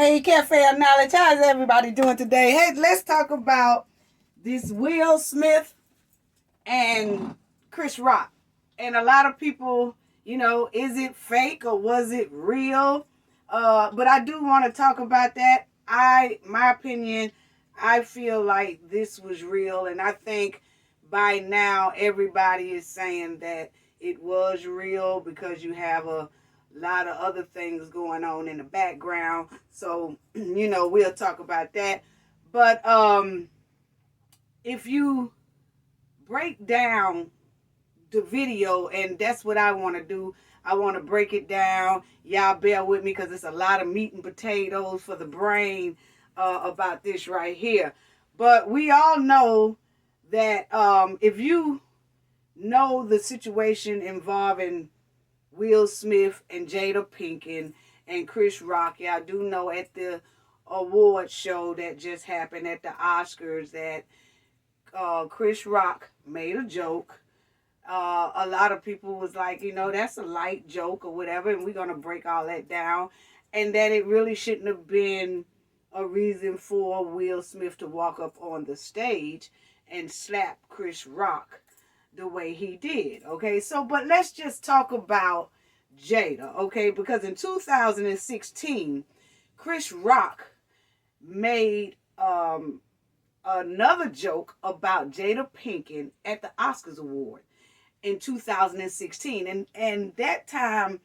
Hey, Cafe of Knowledge, how's everybody doing today? Hey, let's talk about this Will Smith and Chris Rock. And a lot of people, is it fake or was it real? But I do want to talk about that. My opinion, I feel like this was real, and I think by now everybody is saying that it was real because you have a lot of other things going on in the background. So, we'll talk about that. But if you break down the video, and that's what I want to do. I want to break it down. Y'all bear with me because it's a lot of meat and potatoes for the brain about this right here. But we all know that if you know the situation involving Will Smith and Jada Pinkett and Chris Rock, y'all do know at the award show that just happened at the Oscars that Chris Rock made a joke. A lot of people was like, that's a light joke or whatever, and we're going to break all that down. And that it really shouldn't have been a reason for Will Smith to walk up on the stage and slap Chris Rock the way he did. Okay, so, but let's just talk about Jada, okay? Because in 2016, Chris Rock made another joke about Jada Pinkett at the Oscars award in 2016, and that time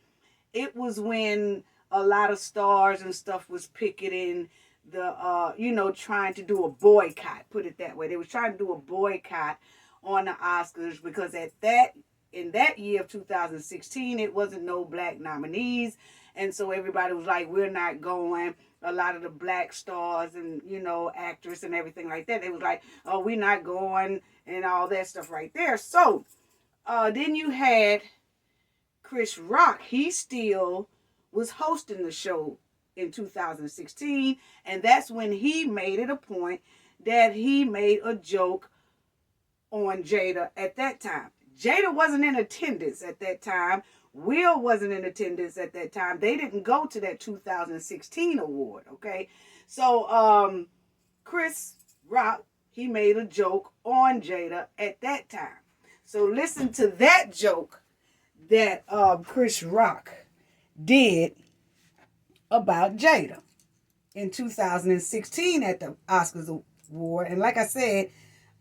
it was when a lot of stars and stuff was picketing the trying to do a boycott, put it that way. They was trying to do a boycott on the Oscars because in that year of 2016 it wasn't no black nominees, and so everybody was like, we're not going. A lot of the black stars and actors and everything like that, they was like, oh, we're not going, and all that stuff right there. So then you had Chris Rock. He still was hosting the show in 2016. And that's when he made it a point that he made a joke on Jada at that time. Jada wasn't in attendance at that time. Will wasn't in attendance at that time. They didn't go to that 2016 award, okay? So Chris Rock, he made a joke on Jada at that time. So listen to that joke that Chris Rock did about Jada in 2016 at the Oscars award. And like I said,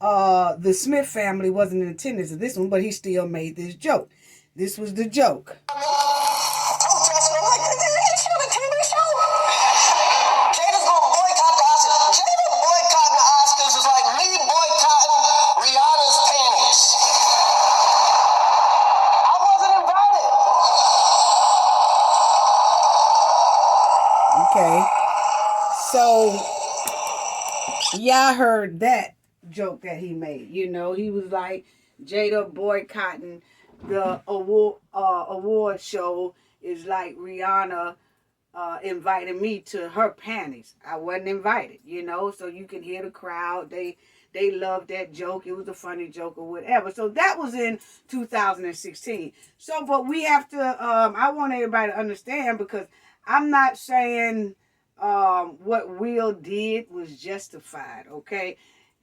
the Smith family wasn't in attendance of this one, but he still made this joke. This was the joke. Okay, so y'all heard that joke that he made. He was like, Jada boycotting the award show is like Rihanna invited me to her panties. I wasn't invited, so you can hear the crowd. They loved that joke. It was a funny joke or whatever. So that was in 2016. So, but we have to, I want everybody to understand, because I'm not saying what Will did was justified, okay?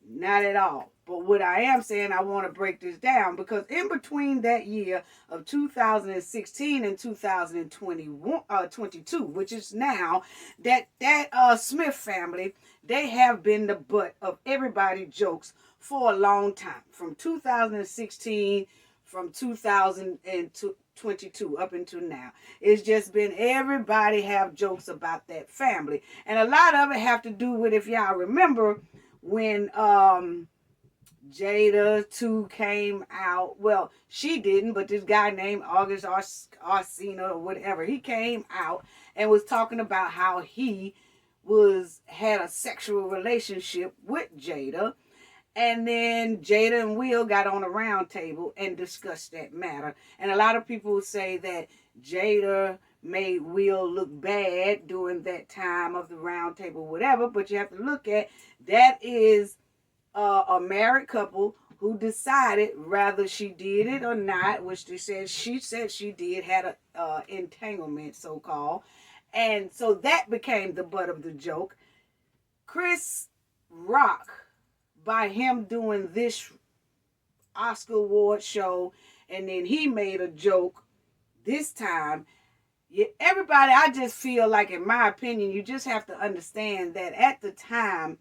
Not at all. But what I am saying, I want to break this down, because in between that year of 2016 and 2022, which is now, that Smith family, they have been the butt of everybody's jokes for a long time. From 2016, from 2022 up until now. It's just been everybody have jokes about that family. And a lot of it have to do with, if y'all remember, when Jada 2 came out. Well, she didn't, but this guy named August Arsena or whatever, he came out and was talking about how he had a sexual relationship with Jada. And then Jada and Will got on a round table and discussed that matter. And a lot of people say that Jada made Will look bad during that time of the round table, whatever. But you have to look at, that is a married couple who decided whether she did it or not, which she said she did, had a entanglement, so-called. And so that became the butt of the joke. Chris Rock, by him doing this Oscar award show, and then he made a joke this time. Yeah, everybody, I just feel like, in my opinion, you just have to understand that at the time,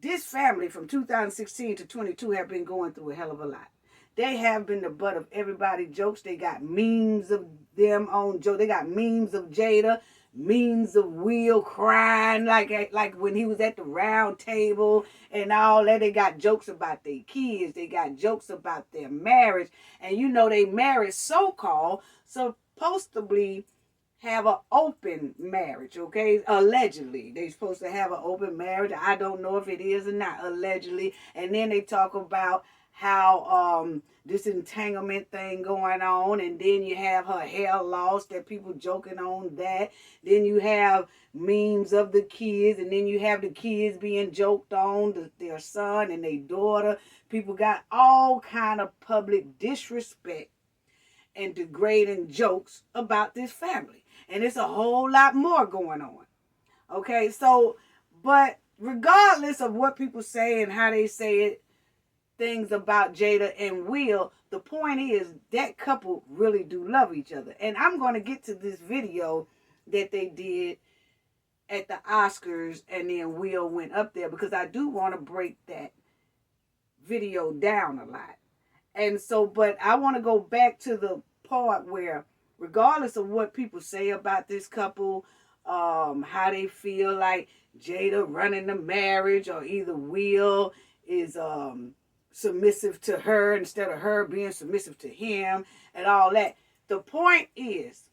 this family from 2016 to 22 have been going through a hell of a lot. They have been the butt of everybody's jokes. They got memes of them on Joe. They got memes of Jada, memes of Will crying like when he was at the round table and all that. They got jokes about their kids. They got jokes about their marriage. And you know they married so-called, supposedly have an open marriage, okay? Allegedly. They're supposed to have an open marriage. I don't know if it is or not, allegedly. And then they talk about how this entanglement thing going on, and then you have her hair lost, that people joking on that. Then you have memes of the kids, and then you have the kids being joked on, their son and their daughter. People got all kind of public disrespect and degrading jokes about this family. And it's a whole lot more going on. Okay, so, but regardless of what people say and how they say it, things about Jada and Will, the point is that couple really do love each other. And I'm going to get to this video that they did at the Oscars, and then Will went up there, because I do want to break that video down a lot. And so, but I want to go back to the part where, regardless of what people say about this couple, how they feel like Jada running the marriage, or either Will is submissive to her instead of her being submissive to him and all that. The point is,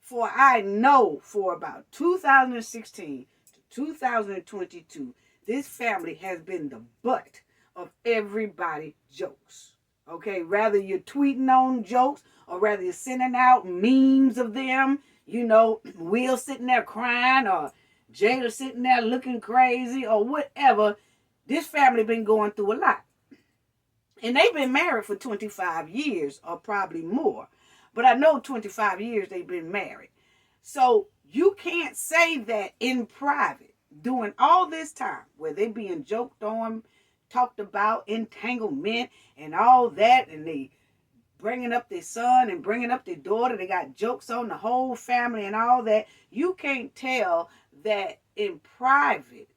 for I know for about 2016 to 2022, this family has been the butt of everybody's jokes. Okay, rather you're tweeting on jokes, or rather you're sending out memes of them, you know, Will sitting there crying, or Jada sitting there looking crazy, or whatever, this family been going through a lot. And they've been married for 25 years, or probably more. But I know 25 years they've been married. So you can't say that in private, doing all this time, where they being joked on, talked about entanglement and all that, and they bringing up their son and bringing up their daughter. They got jokes on the whole family and all that. You can't tell that in private.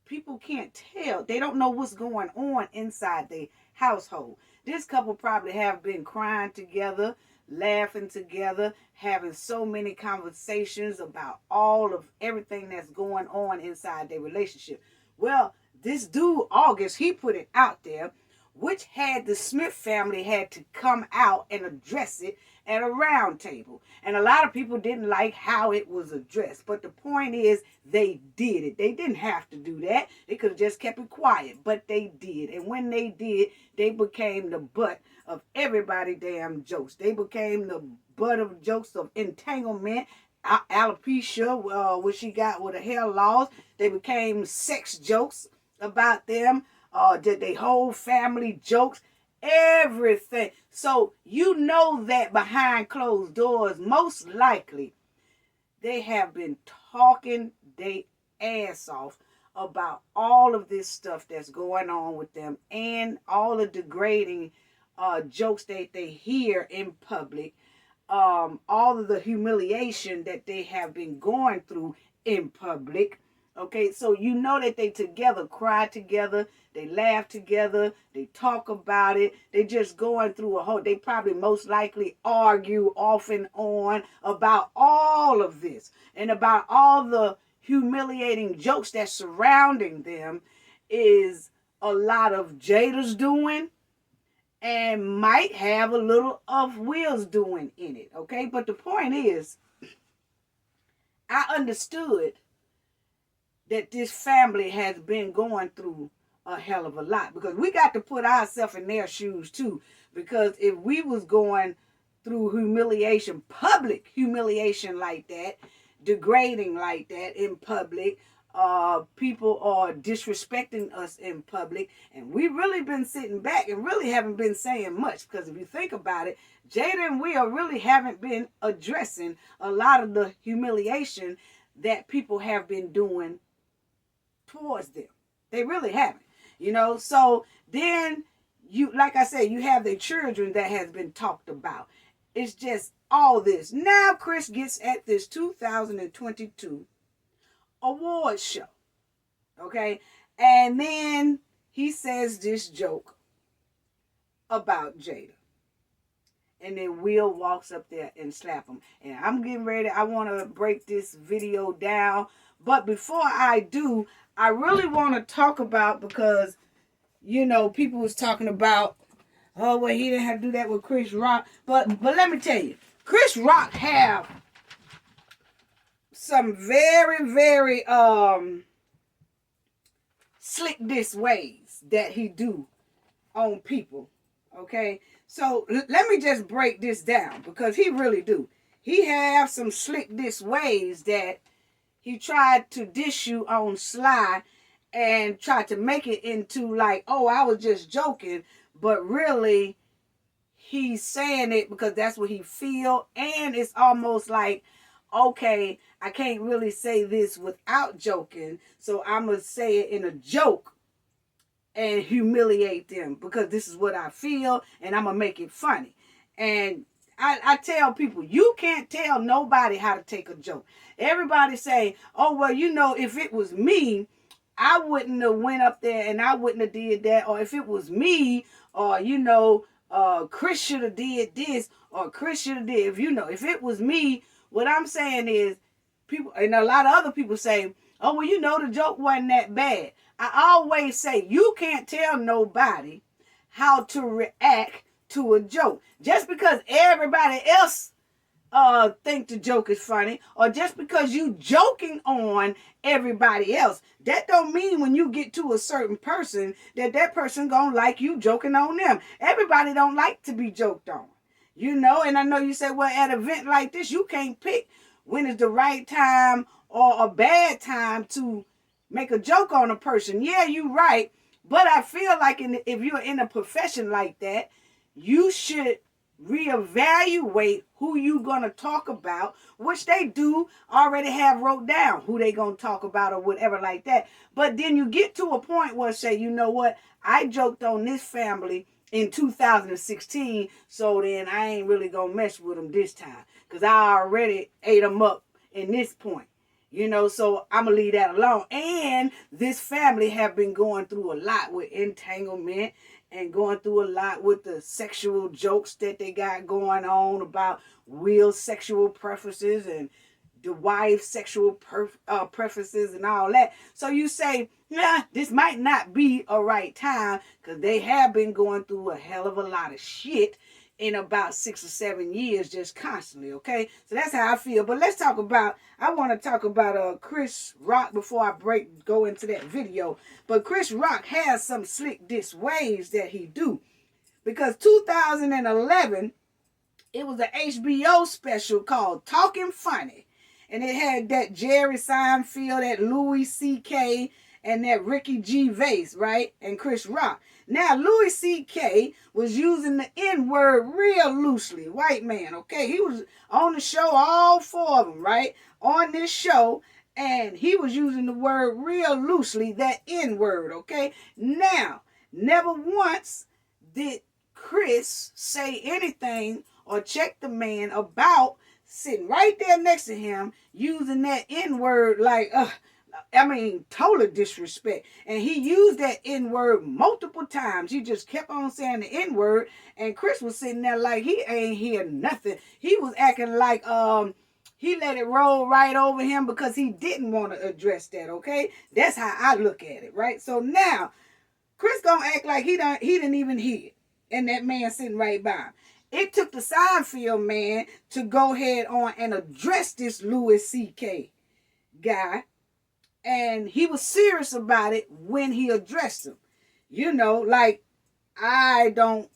People can't tell. They don't know what's going on inside their household. This couple probably have been crying together, laughing together, having so many conversations about all of everything that's going on inside their relationship. Well, this dude, August, he put it out there, which had the Smith family had to come out and address it at a round table. And a lot of people didn't like how it was addressed. But the point is, they did it. They didn't have to do that. They could have just kept it quiet, but they did. And when they did, they became the butt of everybody damn jokes. They became the butt of jokes of entanglement, alopecia, what she got with her hair loss. They became sex jokes about them. Did they whole family jokes, everything. So you know that behind closed doors, most likely, they have been talking their ass off about all of this stuff that's going on with them, and all the degrading jokes that they hear in public, all of the humiliation that they have been going through in public. Okay, so you know that they together, cry together, they laugh together, they talk about it, they just going through a whole, they probably most likely argue off and on about all of this, and about all the humiliating jokes that's surrounding them is a lot of Jada's doing, and might have a little of Will's doing in it, okay? But the point is, I understood that this family has been going through a hell of a lot, because we got to put ourselves in their shoes too. Because if we was going through humiliation, public humiliation like that, degrading like that in public, People are disrespecting us in public, and we really been sitting back and really haven't been saying much, because if you think about it, Jada and Will really haven't been addressing a lot of the humiliation that people have been doing towards them. They really haven't, so then you, like I said, you have the children that has been talked about. It's just all this. Now Chris gets at this 2022 award show. Okay? And then he says this joke about Jada. And then Will walks up there and slap him. And I'm getting ready. I want to break this video down. But before I do, I really want to talk about, because, people was talking about, oh, well, he didn't have to do that with Chris Rock. But let me tell you, Chris Rock have some very, very slick this ways that he do on people. Okay, so let me just break this down, because he really do. He have some slick this ways that he tried to dish you on sly and tried to make it into like, oh, I was just joking, but really he's saying it because that's what he feel, and it's almost like, okay, I can't really say this without joking, so I'm going to say it in a joke and humiliate them, because this is what I feel, and I'm going to make it funny. And I tell people, you can't tell nobody how to take a joke. Everybody say, oh, well, if it was me, I wouldn't have went up there and I wouldn't have did that. Or if it was me, or, Chris should have did this, or Chris should have did. If it was me, what I'm saying is, people, and a lot of other people say, oh, well, the joke wasn't that bad. I always say, you can't tell nobody how to react to a joke. Just because everybody else think the joke is funny, or just because you joking on everybody else, that don't mean when you get to a certain person that person gonna like you joking on them. Everybody don't like to be joked on. And I know you say, well, at an event like this, you can't pick when is the right time or a bad time to make a joke on a person. Yeah, you're right. But I feel like if you're in a profession like that, you should reevaluate who you going to talk about, which they do already have wrote down who they going to talk about or whatever like that. But then you get to a point where say, you know what, I joked on this family in 2016, so then I ain't really going to mess with them this time, because I already ate them up in this point. So I'm going to leave that alone. And this family have been going through a lot with entanglement and going through a lot with the sexual jokes that they got going on about Will's sexual preferences and the wife's sexual preferences and all that. So you say, yeah, this might not be a right time, because they have been going through a hell of a lot of shit in about 6 or 7 years, just constantly, okay? So that's how I feel. But I want to talk about Chris Rock before I go into that video. But Chris Rock has some slick diss ways that he do. Because 2011, it was an HBO special called Talking Funny. And it had that Jerry Seinfeld, that Louis C.K., and that Ricky Gervais, right? And Chris Rock. Now, Louis C.K. was using the N-word real loosely. White man, okay? He was on the show, all 4 of them, right? On this show. And he was using the word real loosely, that N-word, okay? Now, never once did Chris say anything or check the man about sitting right there next to him using that N-word like, total disrespect. And he used that N-word multiple times. He just kept on saying the N-word, and Chris was sitting there like he ain't hear nothing. He was acting like he let it roll right over him because he didn't want to address that, okay? That's how I look at it, right? So now, Chris gonna act like he didn't even hear it, and that man sitting right by him. It took the Seinfeld man to go ahead on and address this Louis C.K. guy. And he was serious about it when he addressed him. Like, I don't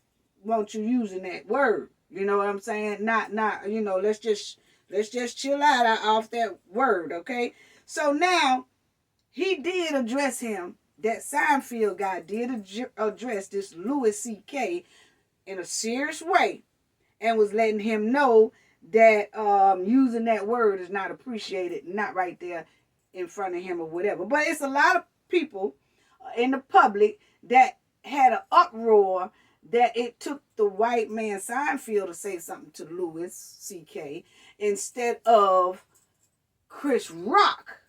want you using that word. You know what I'm saying? Not, let's just chill out off that word, okay? So now, he did address him. That Seinfeld guy did address this Louis C.K. in a serious way and was letting him know that using that word is not appreciated, not right there in front of him or whatever. But it's a lot of people in the public that had an uproar that it took the white man Seinfeld to say something to Louis C.K. instead of Chris Rock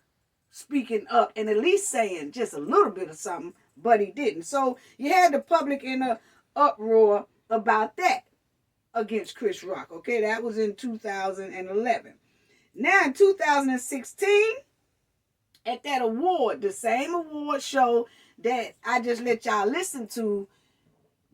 speaking up and at least saying just a little bit of something, but he didn't. So you had the public in an uproar about that against Chris Rock. Okay, that was in 2011. Now in 2016, at that award, the same award show that I just let y'all listen to,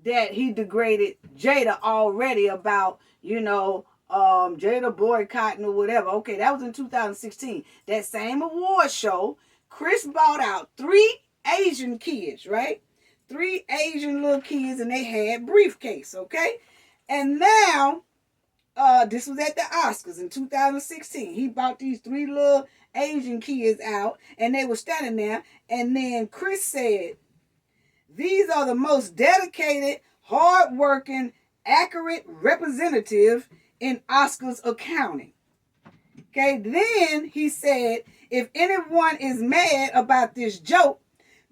that he degraded Jada already about, Jada boycotting or whatever. Okay, that was in 2016. That same award show, Chris bought out 3 Asian kids, right? 3 Asian little kids, and they had briefcase, okay? And now, this was at the Oscars in 2016. He bought these 3 little Asian kids out, and they were standing there, and then Chris said, "These are the most dedicated, hard-working, accurate representative in Oscars accounting." Okay, then he said, "If anyone is mad about this joke,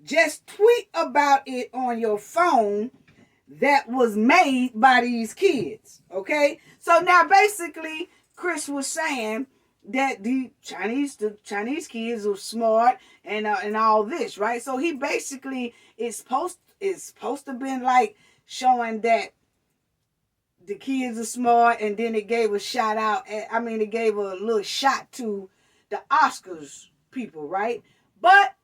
just tweet about it on your phone that was made by these kids." Okay, so now basically Chris was saying that the Chinese kids are smart and all this, right? So he basically is supposed to been like showing that the kids are smart, and then it gave a shout out. It gave a little shot to the Oscars people, right? But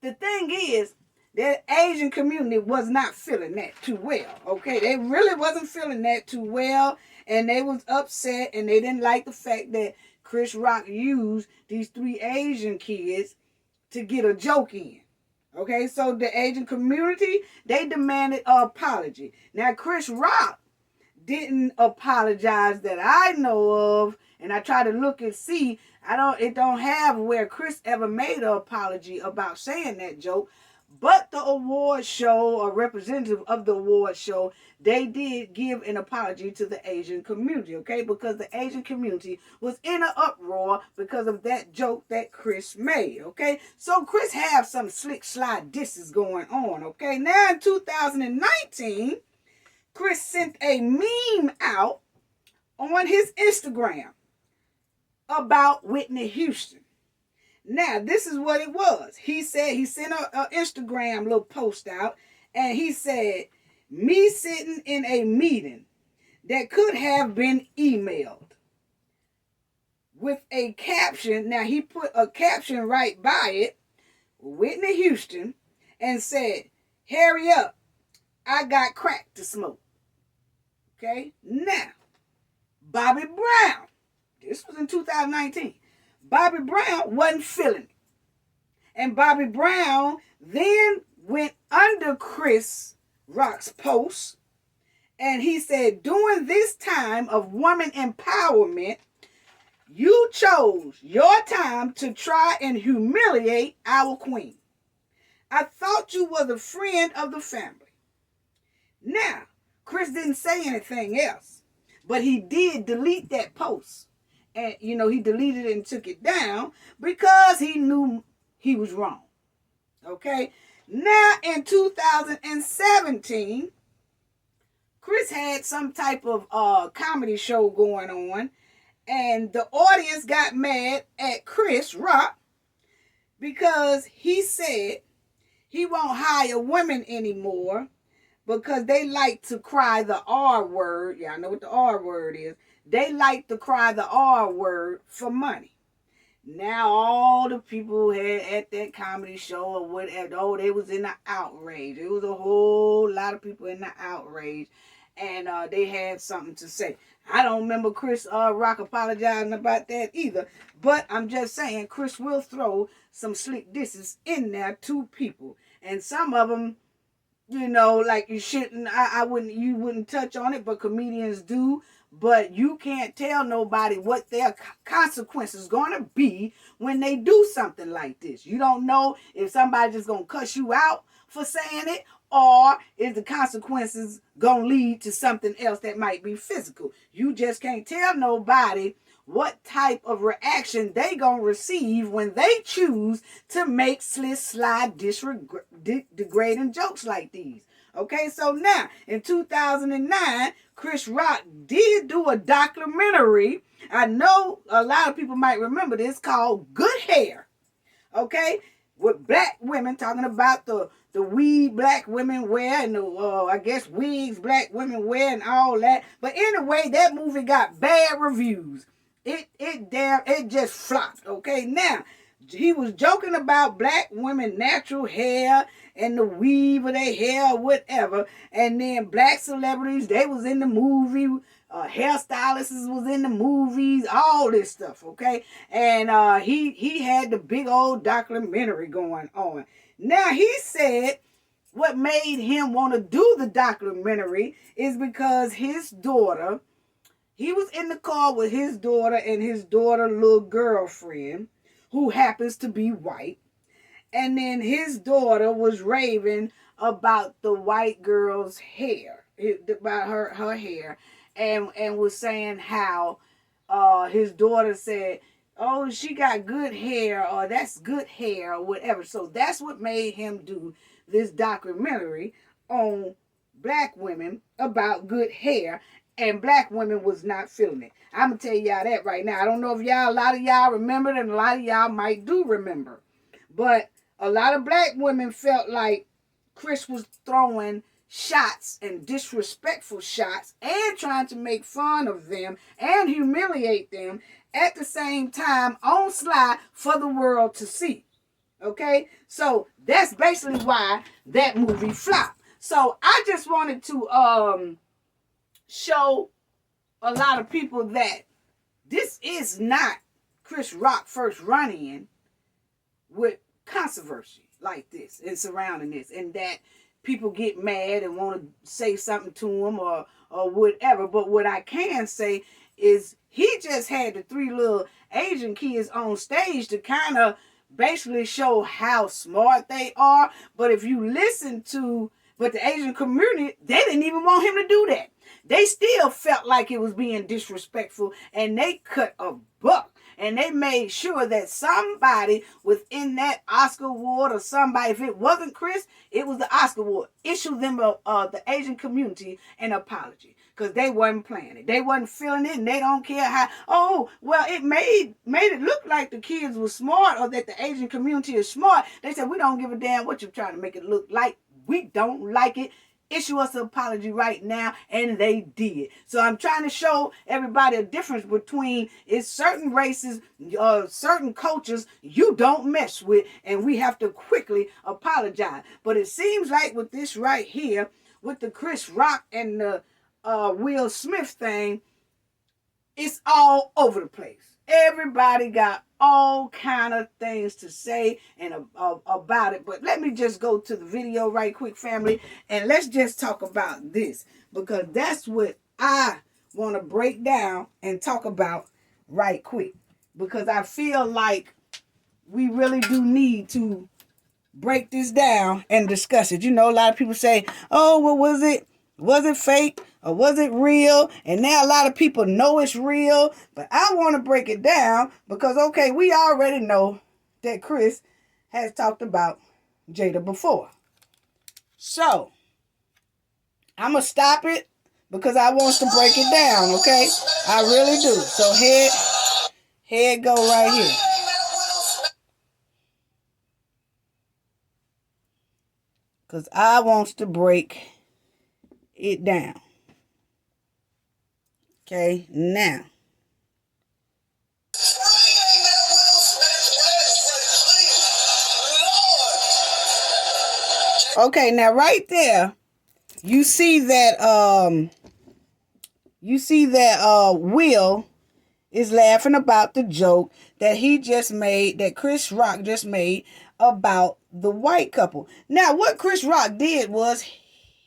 the thing is, the Asian community was not feeling that too well, okay? They really wasn't feeling that too well, and they was upset, and they didn't like the fact that Chris Rock used these 3 Asian kids to get a joke in. Okay, so the Asian community, they demanded an apology. Now, Chris Rock didn't apologize that I know of, and I try to look and see. It don't have where Chris ever made an apology about saying that joke. But the award show, a representative of the award show, they did give an apology to the Asian community, okay? Because the Asian community was in an uproar because of that joke that Chris made, okay? So Chris have some slick slide disses going on, okay? Now in 2019, Chris sent a meme out on his Instagram about Whitney Houston. Now, this is what it was. He said, he sent an Instagram little post out, and he said, "Me sitting in a meeting that could have been emailed," with a caption. Now, he put a caption right by it, Whitney Houston, and said, "Hurry up, I got crack to smoke." Okay? Now, Bobby Brown, this was in 2019. Bobby Brown wasn't feeling it. And Bobby Brown then went under Chris Rock's post, and he said, "During this time of woman empowerment, you chose your time to try and humiliate our queen. I thought you was a friend of the family." Now, Chris didn't say anything else, but he did delete that post. And, he deleted it and took it down because he knew he was wrong. Okay? Now, in 2017, Chris had some type of comedy show going on, and the audience got mad at Chris Rock because he said he won't hire women anymore because they like to cry the R word. Y'all know what the R word is. They like to cry the R word for money. Now all the people had at that comedy show or whatever, they was in the outrage. It was a whole lot of people in the outrage, and they had something to say. I don't remember Chris Rock apologizing about that either, but I'm just saying Chris will throw some slick disses in there to people, and some of them like you shouldn't, you wouldn't touch on it, but comedians do. But you can't tell nobody what their consequences going to be when they do something like this. You don't know if somebody's just going to cuss you out for saying it, or is the consequences going to lead to something else that might be physical. You just can't tell nobody what type of reaction they gonna receive when they choose to make slide, degrading jokes like these. Okay, so now in 2009, Chris Rock did do a documentary. I know a lot of people might remember this, called Good Hair. Okay, with black women, talking about the weed black women wear and the I guess wigs black women wear and all that. But anyway, that movie got bad reviews. It just flopped. Okay, now he was joking about black women natural hair and the weave of their hair or whatever, and then black celebrities, they was in the movie, hairstylists was in the movies, all this stuff. Okay, and he had the big old documentary going on. Now he said what made him want to do the documentary is because his daughter. He was in the car with his daughter and his daughter's little girlfriend, who happens to be white. And then his daughter was raving about the white girl's hair, about her hair, and was saying how his daughter said, oh, she got good hair, or that's good hair, or whatever. So that's what made him do this documentary on black women about good hair. And black women was not feeling it. I'm going to tell y'all that right now. I don't know if a lot of y'all remember it, and a lot of y'all might do remember. But a lot of black women felt like Chris was throwing shots and disrespectful shots and trying to make fun of them and humiliate them at the same time on slide for the world to see. Okay? So that's basically why that movie flopped. So I just wanted to show a lot of people that this is not Chris Rock first run-in with controversy like this and surrounding this, and that people get mad and want to say something to him or whatever. But what I can say is he just had the three little Asian kids on stage to kind of basically show how smart they are. But if you listen to the Asian community, they didn't even want him to do that. They still felt like it was being disrespectful, and they cut a buck. And they made sure that somebody within that Oscar award, or somebody, if it wasn't Chris, it was the Oscar award, issue them the Asian community an apology. Because they wasn't playing it. They wasn't feeling it, and they don't care how, oh, well, it made it look like the kids were smart, or that the Asian community is smart. They said, we don't give a damn what you're trying to make it look like. We don't like it. Issue us an apology right now, and they did. So I'm trying to show everybody a difference between it's certain races, certain cultures you don't mess with, and we have to quickly apologize. But it seems like with this right here, with the Chris Rock and the Will Smith thing, it's all over the place. Everybody got all kind of things to say and about it. But let me just go to the video right quick, family, and let's just talk about this, because that's what I want to break down and talk about right quick, because I feel like we really do need to break this down and discuss it. You know, a lot of people say, oh, what was it? Was it fake or was it real? And now a lot of people know it's real, but I want to break it down because, okay, we already know that Chris has talked about Jada before. So, I'm going to stop it because I want to break it down, okay? I really do. So, here it go right here. Because I want to break it down. Okay, now. Okay, now right there, you see that Will is laughing about the joke that he just made, that Chris Rock just made about the white couple. Now, what Chris Rock did was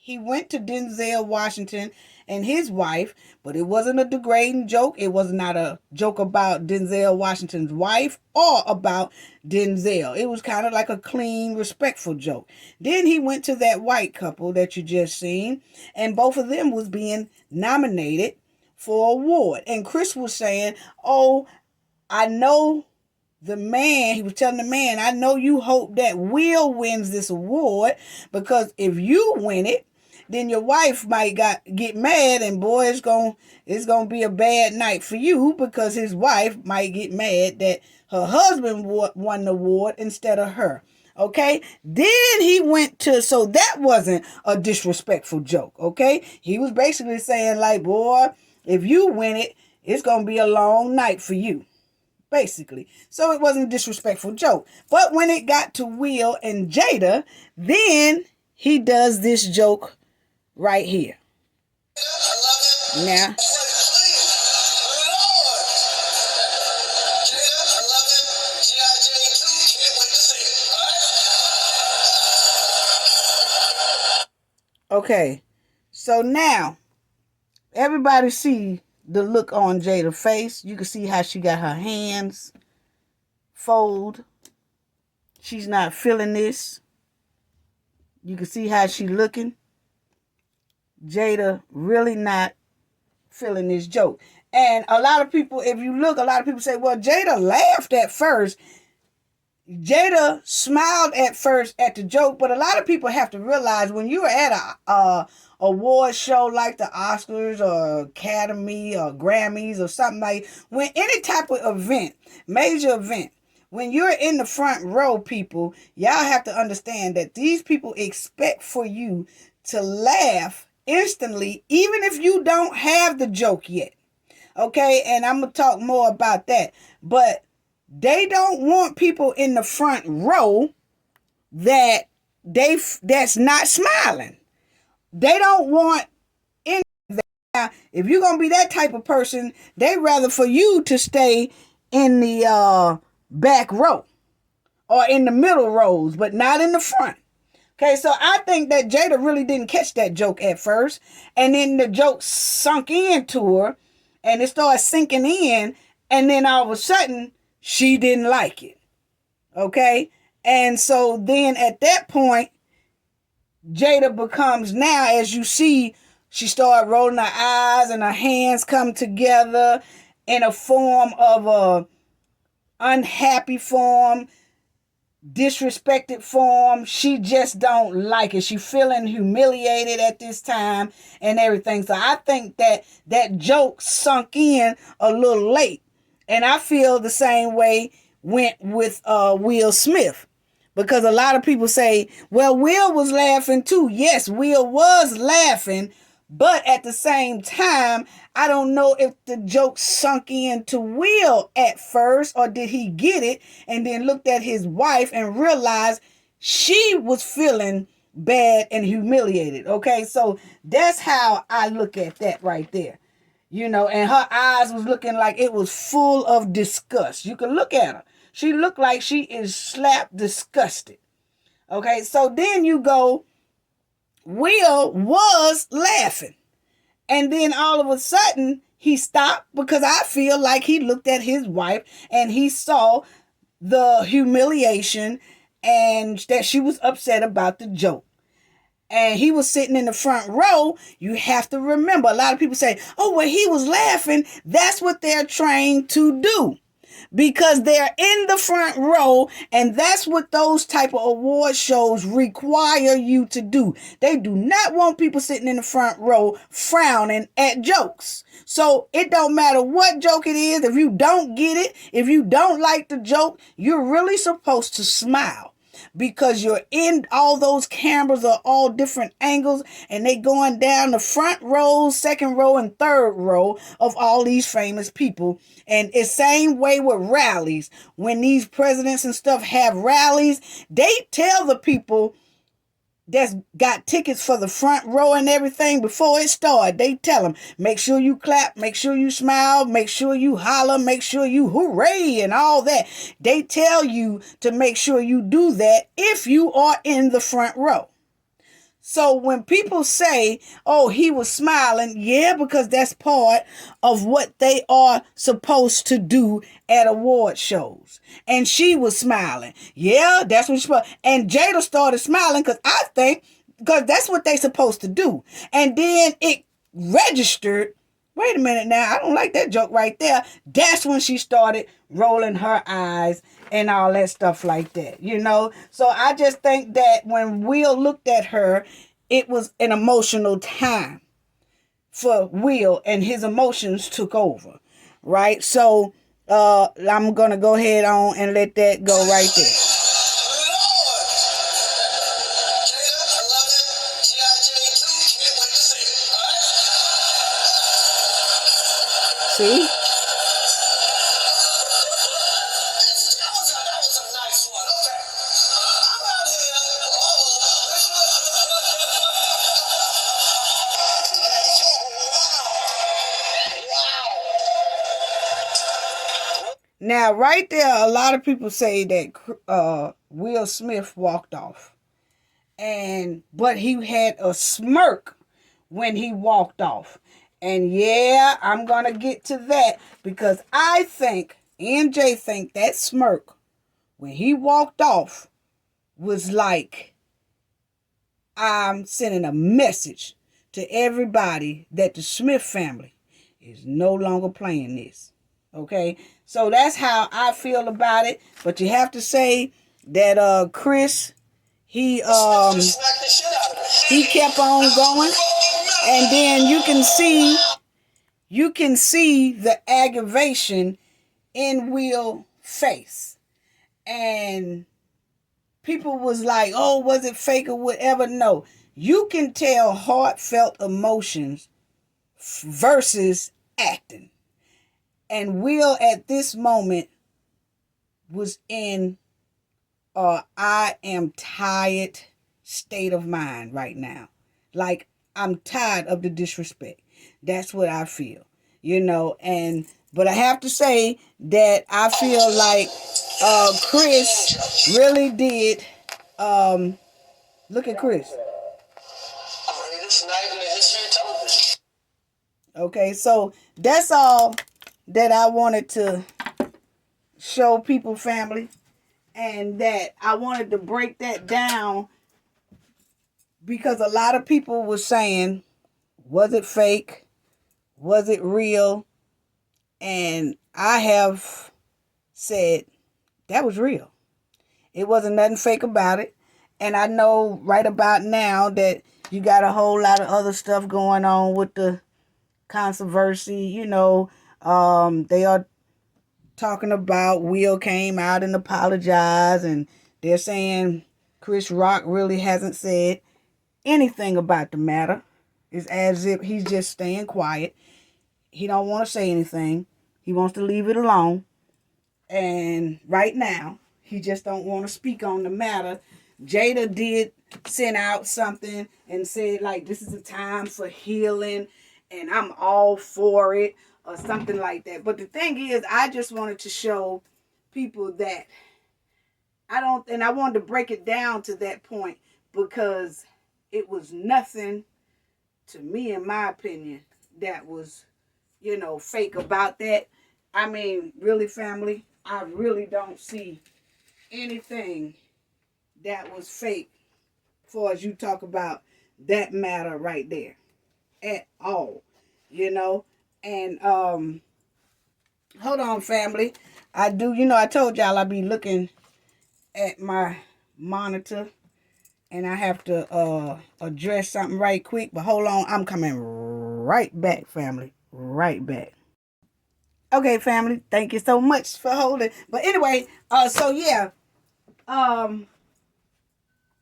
he went to Denzel Washington and his wife, but it wasn't a degrading joke. It was not a joke about Denzel Washington's wife or about Denzel. It was kind of like a clean, respectful joke. Then he went to that white couple that you just seen, and both of them was being nominated for an award. And Chris was saying, oh, I know the man, he was telling the man, I know you hope that Will wins this award, because if you win it, then your wife might get mad, and boy, it's gonna be a bad night for you, because his wife might get mad that her husband won the award instead of her. Okay, then he went to, so that wasn't a disrespectful joke. Okay, he was basically saying like, boy, if you win it, it's gonna be a long night for you, basically. So it wasn't a disrespectful joke. But when it got to Will and Jada, then he does this joke right here. Now, okay, so now everybody see the look on Jada's face. You can see how she got her hands fold. She's not feeling this. You can see how she looking. Jada really not feeling this joke. And a lot of people, if you look, a lot of people say, well, Jada laughed at first. Jada smiled at first at the joke, but a lot of people have to realize when you're at a award show like the Oscars or Academy or Grammys or something, like when any type of event, major event, when you're in the front row, people, y'all have to understand that these people expect for you to laugh instantly, even if you don't have the joke yet. Okay, and I'm gonna talk more about that, but they don't want people in the front row that's not smiling. They don't want any of that. Now, if you're gonna be that type of person, they rather for you to stay in the back row or in the middle rows, but not in the front. Okay, so I think that Jada really didn't catch that joke at first, and then the joke sunk into her, and it started sinking in, and then all of a sudden, she didn't like it. Okay, and so then at that point, Jada becomes, now as you see, she started rolling her eyes and her hands come together in a form of a unhappy form, disrespected form. She just don't like it. She feeling humiliated at this time and everything. So I think that joke sunk in a little late. And I feel the same way went with Will Smith. Because a lot of people say, well, Will was laughing too. Yes, Will was laughing. But at the same time, I don't know if the joke sunk into Will at first, or did he get it and then looked at his wife and realized she was feeling bad and humiliated. Okay, so that's how I look at that right there. You know, and her eyes was looking like it was full of disgust. You can look at her. She looked like she is slap disgusted. Okay, so then you go, Will was laughing. And then all of a sudden, he stopped, because I feel like he looked at his wife and he saw the humiliation and that she was upset about the joke. And he was sitting in the front row. You have to remember, a lot of people say, oh, well, he was laughing. That's what they're trained to do, because they're in the front row, and that's what those type of award shows require you to do. They do not want people sitting in the front row frowning at jokes. So it don't matter what joke it is. If you don't get it, if you don't like the joke, you're really supposed to smile, because you're in, all those cameras are all different angles, and they going down the front row, second row, and third row of all these famous people. And it's same way with rallies. When these presidents and stuff have rallies, they tell the people that's got tickets for the front row and everything before it started. They tell them, make sure you clap, make sure you smile, make sure you holler, make sure you hooray and all that. They tell you to make sure you do that if you are in the front row. So when people say, oh, he was smiling, yeah, because that's part of what they are supposed to do at award shows. And she was smiling. Yeah, that's what she was. And Jada started smiling because that's what they supposed to do. And then it registered. Wait a minute now, I don't like that joke right there. That's when she started rolling her eyes and all that stuff like that, you know? So I just think that when Will looked at her, it was an emotional time for Will and his emotions took over, right? So I'm going to go ahead on and let that go right there. See? Now, right there, a lot of people say that Will Smith walked off. But he had a smirk when he walked off. And yeah, I'm going to get to that because I think, NJ think that smirk when he walked off was like, I'm sending a message to everybody that the Smith family is no longer playing this. Okay? So that's how I feel about it. But you have to say that Chris, he kept on going. And then you can see the aggravation in Will's face. And people was like, oh, was it fake or whatever? No. You can tell heartfelt emotions versus acting. And Will at this moment was in I am tired state of mind right now. Like, I'm tired of the disrespect. That's what I feel, you know. But I have to say that I feel like Chris really did. Look at Chris. Okay, so that's all that I wanted to show people, family, and that I wanted to break that down because a lot of people were saying, was it fake? Was it real? And I have said that was real. It wasn't nothing fake about it. And I know right about now that you got a whole lot of other stuff going on with the controversy. You know, they are talking about Will came out and apologized, and they're saying Chris Rock really hasn't said anything about the matter. It's as if he's just staying quiet. He don't want to say anything. He wants to leave it alone. And right now, he just don't want to speak on the matter. Jada did send out something and said, like, this is a time for healing and I'm all for it or something like that. But the thing is, I just wanted to show people that I wanted to break it down to that point because it was nothing, to me, in my opinion, that was, fake about that. I mean, really, family, I really don't see anything that was fake as far as you talk about that matter right there at all, and hold on, family. I told y'all I'd be looking at my monitor and I have to address something right quick, but hold on, I'm coming right back, family, right back. Okay, family, thank you so much for holding. But anyway, so yeah,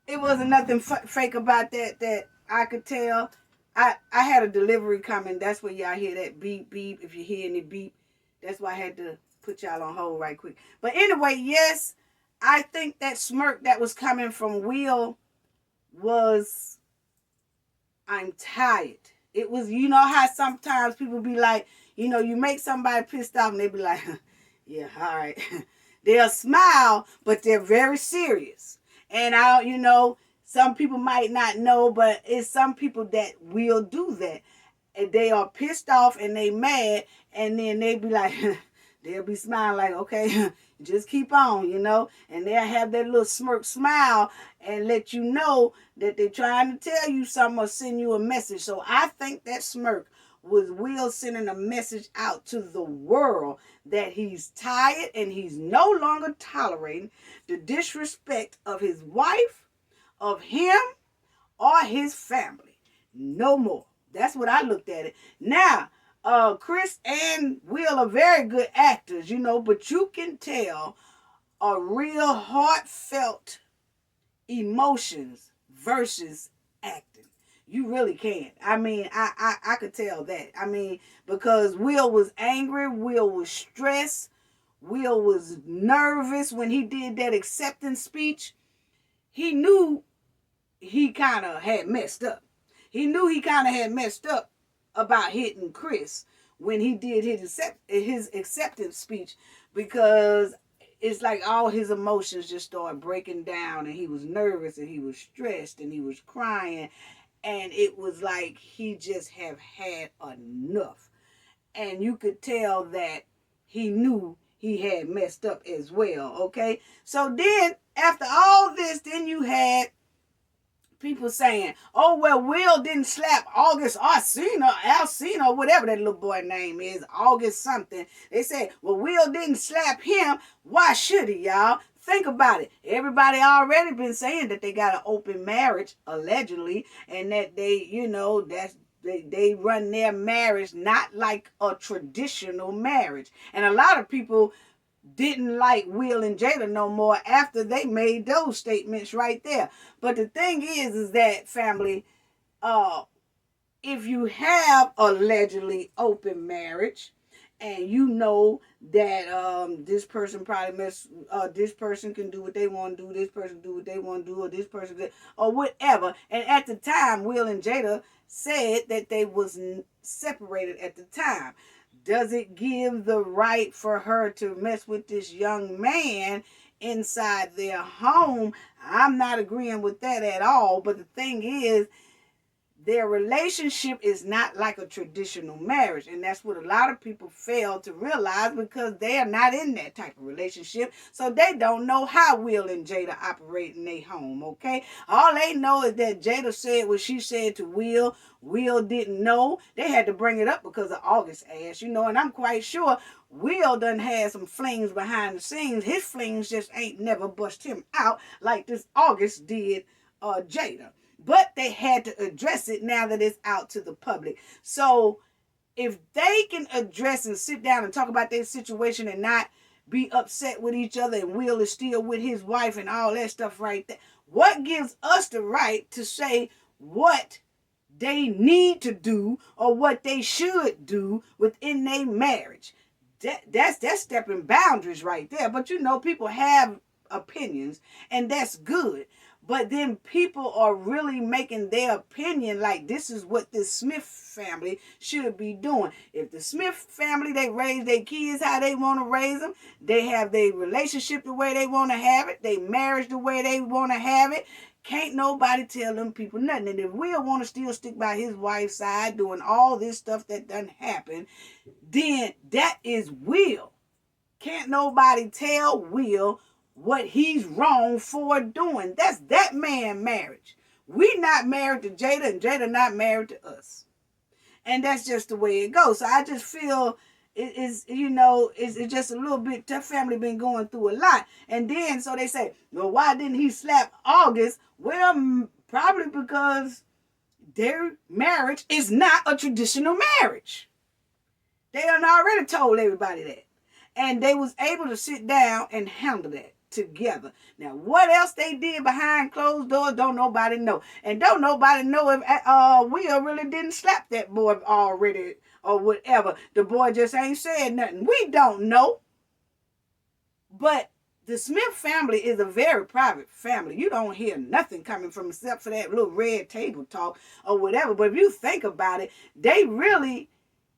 it wasn't nothing fake about that I could tell. I had a delivery coming. That's where y'all hear that beep, beep. If you hear any beep, that's why I had to put y'all on hold right quick. But anyway, yes, I think that smirk that was coming from Will was, I'm tired. It was, you know how sometimes people be like, you know, you make somebody pissed off and they be like, yeah, all right. They'll smile, but they're very serious. And you know, some people might not know, but it's some people that will do that. And they are pissed off and they mad, and then they be like, they'll be smiling like, okay, just keep on, you know, and they'll have that little smirk smile and let you know that they're trying to tell you something or send you a message. So I think that smirk was Will sending a message out to the world that he's tired and he's no longer tolerating the disrespect of his wife, of him, or his family. No more. That's what I looked at it. Now, Chris and Will are very good actors, you know, but you can tell a real heartfelt emotions versus acting. You really can. I mean, I could tell that. I mean, because Will was angry, Will was stressed, Will was nervous when he did that acceptance speech. He knew he kind of had messed up. He knew he kind of had messed up about hitting Chris when he did his acceptance speech, because it's like all his emotions just started breaking down, and he was nervous and he was stressed and he was crying, and it was like he just have had enough. And you could tell that he knew he had messed up as well, okay? So then, after all this, then you had people saying, oh, well, Will didn't slap August Alcina, whatever that little boy name is, August something. They said, well, Will didn't slap him. Why should he, y'all? Think about it. Everybody already been saying that they got an open marriage, allegedly, and that they, you know, they run their marriage not like a traditional marriage. And a lot of people didn't like Will and Jada no more after they made those statements right there. But the thing is that, family, if you have allegedly open marriage, and you know that this person probably this person can do what they want to do, this person do what they want to do, or this person or whatever. And at the time, Will and Jada said that they was separated at the time. Does it give the right for her to mess with this young man inside their home? I'm not agreeing with that at all. But the thing is, their relationship is not like a traditional marriage. And that's what a lot of people fail to realize, because they are not in that type of relationship. So they don't know how Will and Jada operate in their home, okay? All they know is that Jada said what she said to Will. Will didn't know. They had to bring it up because of August ass, you know, and I'm quite sure Will done had some flings behind the scenes. His flings just ain't never bust him out like this August did Jada. But they had to address it now that it's out to the public. So if they can address and sit down and talk about their situation and not be upset with each other, and Will is still with his wife and all that stuff right there, what gives us the right to say what they need to do or what they should do within their marriage? That's stepping boundaries right there. But you know, people have opinions, and that's good. But then people are really making their opinion like this is what this Smith family should be doing. If the Smith family, they raise their kids how they want to raise them, they have their relationship the way they want to have it, their marriage the way they want to have it, can't nobody tell them people nothing. And if Will want to still stick by his wife's side doing all this stuff that done happened, then that is Will. Can't nobody tell Will what he's wrong for doing. That's that man marriage. We not married to Jada, and Jada not married to us. And that's just the way it goes. So I just feel it's just a little bit, that family been going through a lot. And then so they say, well, why didn't he slap August? Well, probably because their marriage is not a traditional marriage. They done already told everybody that. And they was able to sit down and handle that together. Now, what else they did behind closed doors, don't nobody know. And don't nobody know if Will really didn't slap that boy already or whatever. The boy just ain't said nothing. We don't know. But The Smith family is a very private family. You don't hear nothing coming from except for that little red table talk or whatever. But if you think about it, they really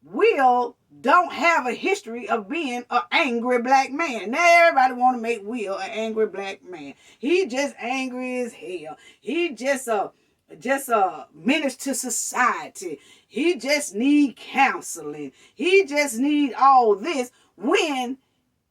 don't have a history of being an angry black man. Now everybody want to make Will an angry black man. He just angry as hell. He just a menace to society. He just need counseling. He just need all this when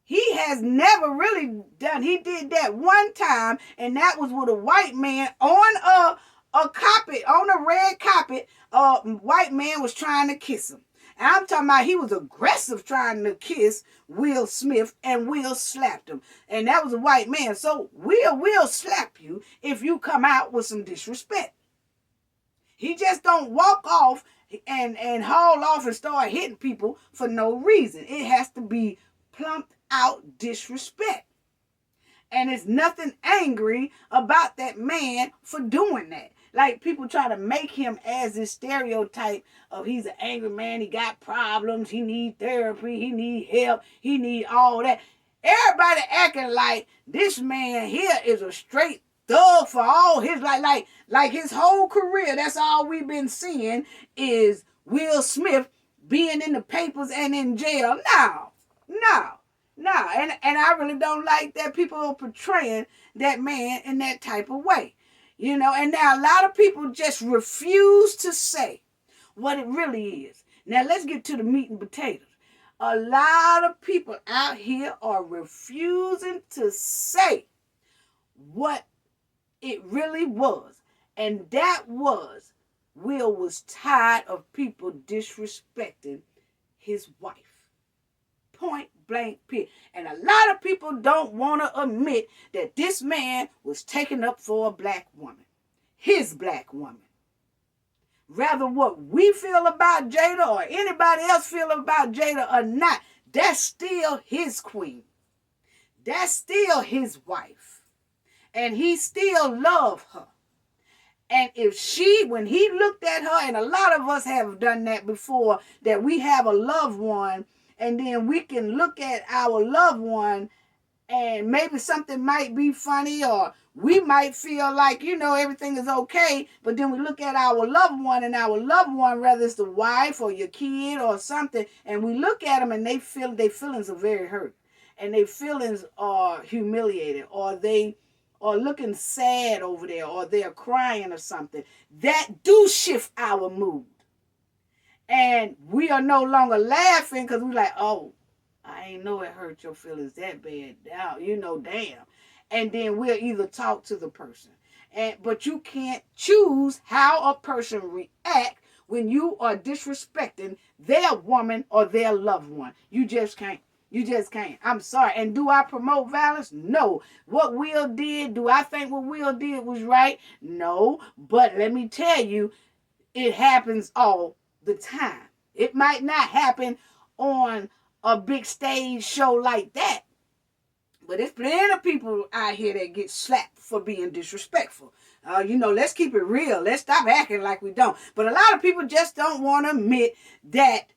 he has never really done. He did that one time, and that was with a white man on a carpet, on a red carpet. White man was trying to kiss him. And I'm talking about he was aggressive trying to kiss Will Smith, and Will slapped him. And that was a white man. So Will slap you if you come out with some disrespect. He just don't walk off and haul off and start hitting people for no reason. It has to be plumped out disrespect. And it's nothing angry about that man for doing that. Like, people try to make him as this stereotype of he's an angry man, he got problems, he need therapy, he need help, he need all that. Everybody acting like this man here is a straight thug for all his life. Like his whole career, that's all we've been seeing is Will Smith being in the papers and in jail. No. And I really don't like that people are portraying that man in that type of way. You know, and now a lot of people just refuse to say what it really is. Now let's get to the meat and potatoes. A lot of people out here are refusing to say what it really was. And that was, Will was tired of people disrespecting his wife. Point blank period. And a lot of people don't want to admit that this man was taken up for a black woman. His black woman. Rather what we feel about Jada or anybody else feel about Jada or not, that's still his queen. That's still his wife. And he still loved her. And when he looked at her, and a lot of us have done that before, that we have a loved one, and then we can look at our loved one and maybe something might be funny, or we might feel like, everything is okay. But then we look at our loved one, and our loved one, whether it's the wife or your kid or something, and we look at them and their feelings are very hurt. And their feelings are humiliated, or they are looking sad over there, or they're crying or something. That do shift our mood. And we are no longer laughing because we're like, oh, I ain't know it hurt your feelings that bad. Now, damn. And then we'll either talk to the person. But you can't choose how a person react when you are disrespecting their woman or their loved one. You just can't. You just can't. I'm sorry. And do I promote violence? No. What Will did, do I think what Will did was right? No. But let me tell you, it happens all the time. It might not happen on a big stage show like that, but there's plenty of people out here that get slapped for being disrespectful. Let's keep it real. Let's stop acting like we don't. But a lot of people just don't want to admit that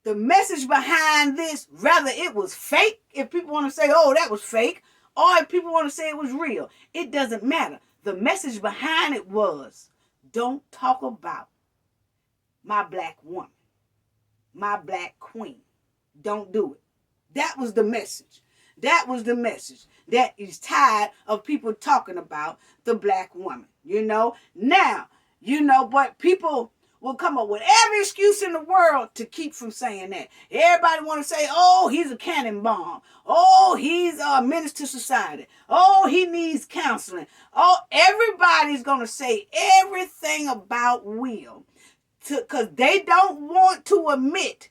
the message behind this, rather it was fake, if people want to say, oh, that was fake, or if people want to say it was real, it doesn't matter. The message behind it was, don't talk about my black woman, my black queen. Don't do it. That was the message. That was the message. That is tired of people talking about the black woman, Now, but people will come up with every excuse in the world to keep from saying that. Everybody want to say, oh, he's a cannon bomb. Oh, he's a menace to society. Oh, he needs counseling. Oh, everybody's going to say everything about Will. Because they don't want to admit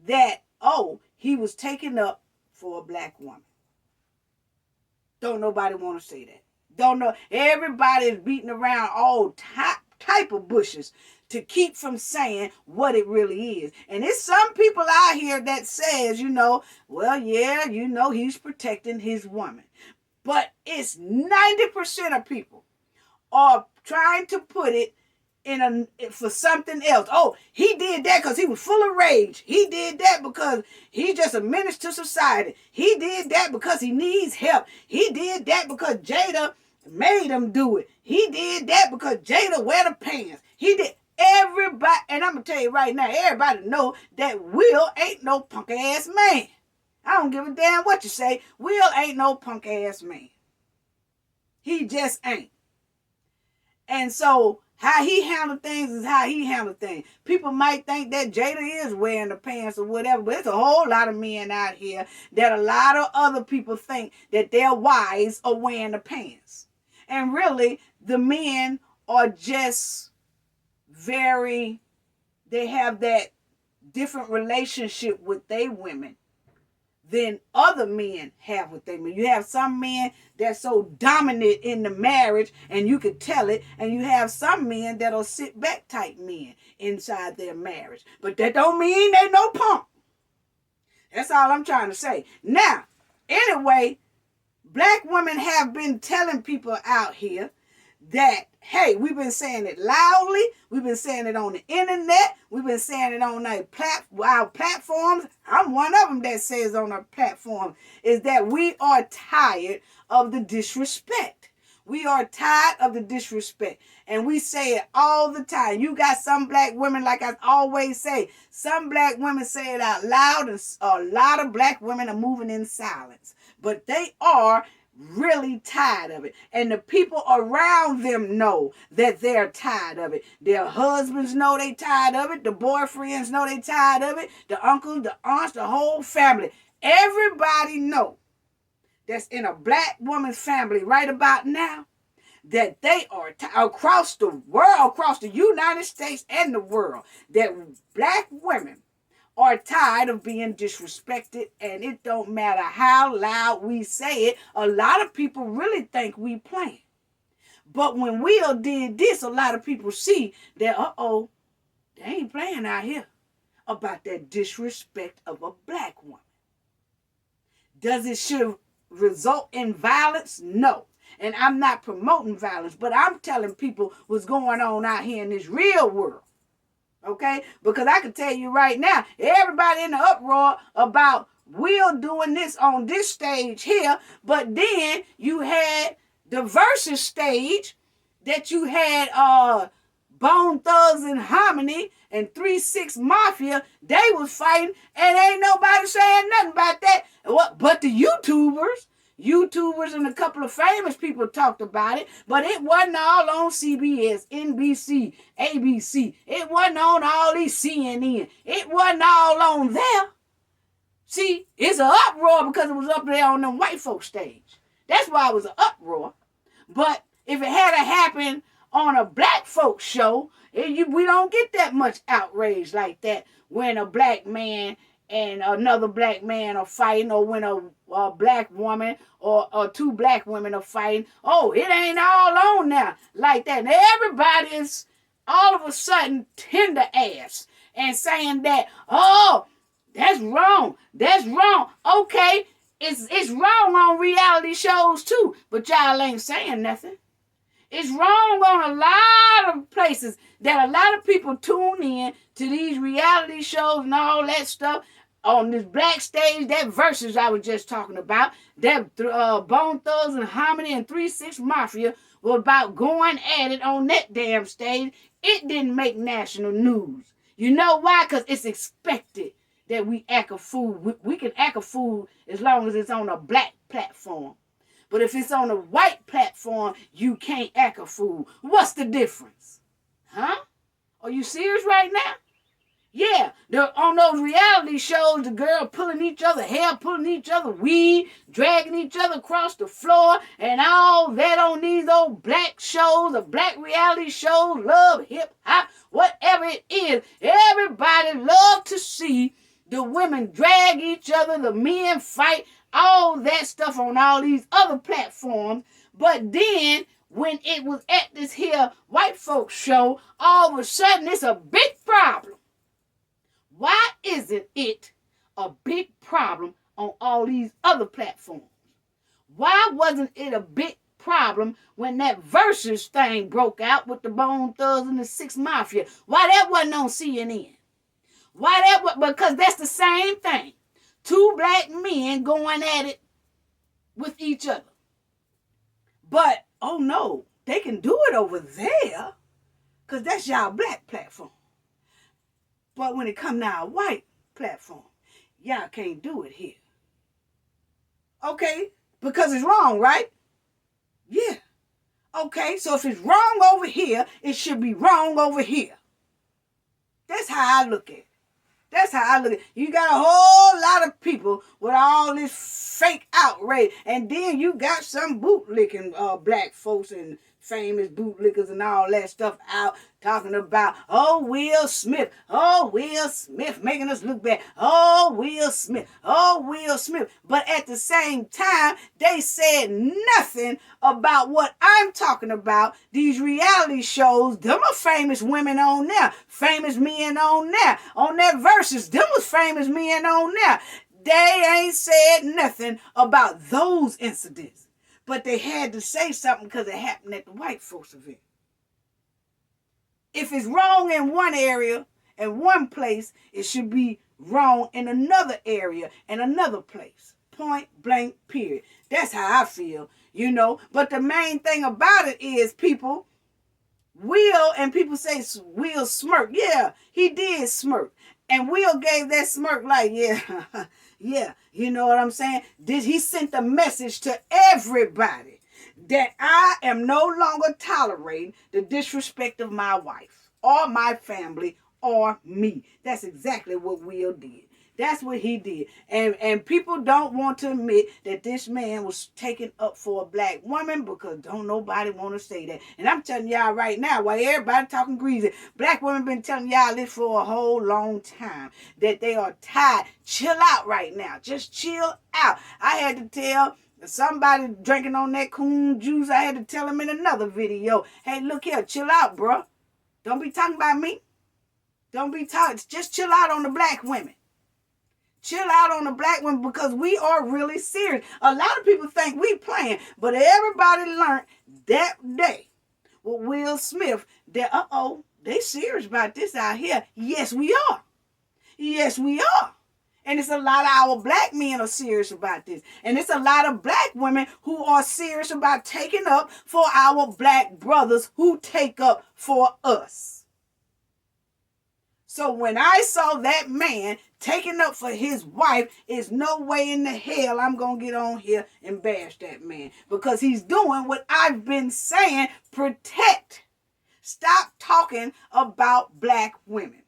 that, oh, he was taken up for a black woman. Don't nobody want to say that. Don't know. Everybody is beating around all type of bushes to keep from saying what it really is. And there's some people out here that says, well, yeah, he's protecting his woman. But it's 90% of people are trying to put it for something else. Oh, he did that because he was full of rage. He did that because he's just a menace to society. He did that because he needs help. He did that because Jada made him do it. He did that because Jada wear the pants. He did. Everybody, and I'm gonna tell you right now, everybody know that Will ain't no punk ass man. I don't give a damn what you say. Will ain't no punk ass man. He just ain't. And so how he handled things is how he handled things. People might think that Jada is wearing the pants or whatever, but there's a whole lot of men out here that a lot of other people think that their wives are wearing the pants. And really, the men are just they have that different relationship with their women than other men have with their men. You have some men that's so dominant in the marriage and you could tell it, and you have some men that'll sit back type men inside their marriage. But that don't mean they no punk. That's all I'm trying to say. Now, anyway, black women have been telling people out here that, hey, we've been saying it loudly. We've been saying it on the internet. We've been saying it on our platforms. I'm one of them that says on our platform is that we are tired of the disrespect. We are tired of the disrespect. And we say it all the time. You got some black women, like I always say, some black women say it out loud, and a lot of black women are moving in silence. But they are really tired of it, and the people around them know that they're tired of it. Their husbands know they tired of it. The boyfriends know they tired of it. The uncles, the aunts, the whole family. Everybody know that's in a black woman's family right about now that they are across the world, across the United States and the world, that black women are tired of being disrespected, and it don't matter how loud we say it. A lot of people really think we playing. But when Will did this, a lot of people see that, they ain't playing out here about that disrespect of a black woman. Does it should result in violence? No. And I'm not promoting violence, but I'm telling people what's going on out here in this real world. Okay? Because I can tell you right now, everybody in the uproar about Will doing this on this stage here, but then you had the versus stage that you had Bone Thugs and Harmony and 3-6 Mafia. They was fighting, and ain't nobody saying nothing about that. But the YouTubers and a couple of famous people talked about it, but it wasn't all on CBS, NBC, ABC. It wasn't on all these CNN. It wasn't all on there. See, it's an uproar because it was up there on them white folks stage. That's why it was an uproar. But if it had happened on a black folks show, we don't get that much outrage like that when a black man and another black man are fighting, or when a black woman or two black women are fighting. Oh, it ain't all on now like that. And everybody is all of a sudden tender ass and saying that, oh, that's wrong. That's wrong. Okay, it's wrong on reality shows too, but y'all ain't saying nothing. It's wrong on a lot of places that a lot of people tune in to these reality shows and all that stuff. On this black stage, that versus I was just talking about, that Bone Thugs and Harmony and 3-6 Mafia were about going at it on that damn stage. It didn't make national news. You know why? Because it's expected that we act a fool. We can act a fool as long as it's on a black platform. But if it's on a white platform, you can't act a fool. What's the difference? Huh? Are you serious right now? Yeah, on those reality shows, the girl pulling each other hair, pulling each other weed, dragging each other across the floor, and all that on these old black shows, or black reality shows, love, hip hop, whatever it is. Everybody love to see the women drag each other, the men fight, all that stuff on all these other platforms. But then when it was at this here white folks show, all of a sudden it's a big problem. Why isn't it a big problem on all these other platforms? Why wasn't it a big problem when that Versus thing broke out with the Bone Thugs and the Six Mafia. Why that wasn't on CNN? Why that was? Because that's the same thing. Two black men going at it with each other. But, oh no, they can do it over there because that's y'all black platform. But when it come to our white platform, y'all can't do it here. Okay, because it's wrong, right? Yeah. Okay, so if it's wrong over here, it should be wrong over here. That's how I look at it. That's how I look at it. You got a whole lot of people with all this fake outrage. And then you got some bootlicking black folks and famous bootlickers and all that stuff out talking about, oh, Will Smith, making us look bad. Oh, Will Smith. But at the same time, they said nothing about what I'm talking about. These reality shows, them are famous women on there, famous men on there. On that Versus, them was famous men on there. They ain't said nothing about those incidents. But they had to say something because it happened at the white folks event. If it's wrong in one area and one place, it should be wrong in another area and another place. Point blank, period. That's how I feel, you know. But the main thing about it is people and people say Will smirk. Yeah, he did smirk. And Will gave that smirk like, yeah, yeah, you know what I'm saying? He sent a message to everybody that I am no longer tolerating the disrespect of my wife or my family or me. That's exactly what Will did. That's what he did. And people don't want to admit that this man was taken up for a black woman because don't nobody want to say that. And I'm telling y'all right now, while everybody talking greasy, black women been telling y'all this for a whole long time, that they are tired. Chill out right now. Just chill out. I had to tell somebody drinking on that coon juice, I had to tell him in another video, hey, look here, chill out, bro. Don't be talking about me. Don't be talking. Just chill out on the black women. Chill out on the black women because we are really serious. A lot of people think we playing, but everybody learned that day with Will Smith that, they serious about this out here. Yes, we are. Yes, we are. And it's a lot of our black men are serious about this. And it's a lot of black women who are serious about taking up for our black brothers who take up for us. So when I saw that man taking up for his wife, is no way in the hell I'm going to get on here and bash that man. Because he's doing what I've been saying, protect. Stop talking about black women.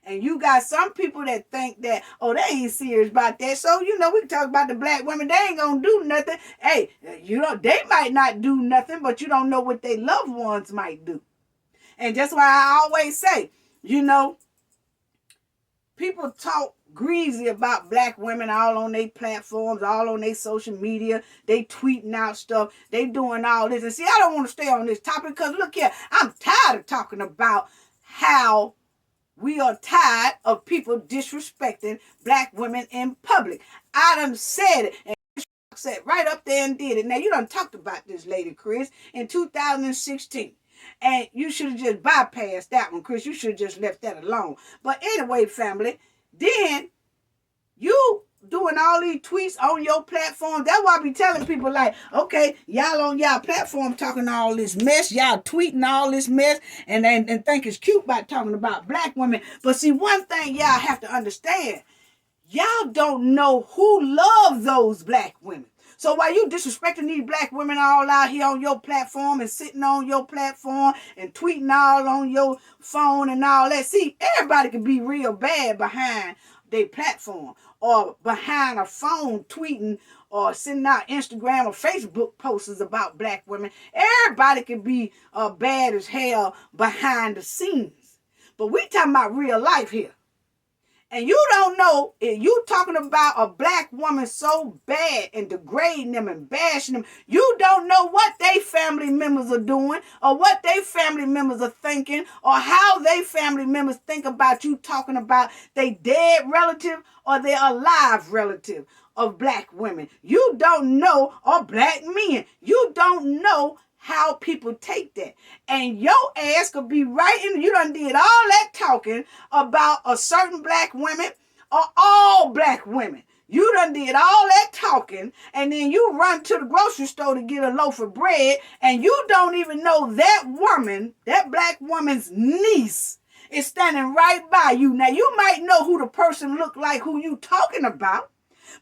And you got some people that think that, they ain't serious about that. So, we can talk about the black women. They ain't going to do nothing. Hey, they might not do nothing, but you don't know what their loved ones might do. And that's why I always say, people talk greasy about black women all on their platforms, all on their social media. They tweeting out stuff. They doing all this. And see, I don't want to stay on this topic because look here, I'm tired of talking about how we are tired of people disrespecting black women in public. I done said it. And Chris said right up there and did it. Now, you done talked about this lady, Chris, in 2016. And you should have just bypassed that one, Chris. You should have just left that alone. But anyway, family, then you doing all these tweets on your platform. That's why I be telling people like, okay, y'all on y'all platform talking all this mess. Y'all tweeting all this mess and think it's cute by talking about black women. But see, one thing y'all have to understand, y'all don't know who love those black women. So while you disrespecting these black women all out here on your platform and sitting on your platform and tweeting all on your phone and all that, see, everybody can be real bad behind their platform or behind a phone tweeting or sending out Instagram or Facebook posters about black women. Everybody can be bad as hell behind the scenes. But we talking about real life here. And you don't know, if you talking about a black woman so bad and degrading them and bashing them, you don't know what they family members are doing or what they family members are thinking or how they family members think about you talking about they dead relative or their alive relative of black women. You don't know, or black men. You don't know how people take that. And your ass could be right in, you done did all that talking about a certain black woman or all black women. You done did all that talking, and then you run to the grocery store to get a loaf of bread, and you don't even know that woman, that black woman's niece, is standing right by you. Now, you might know who the person look like who you talking about,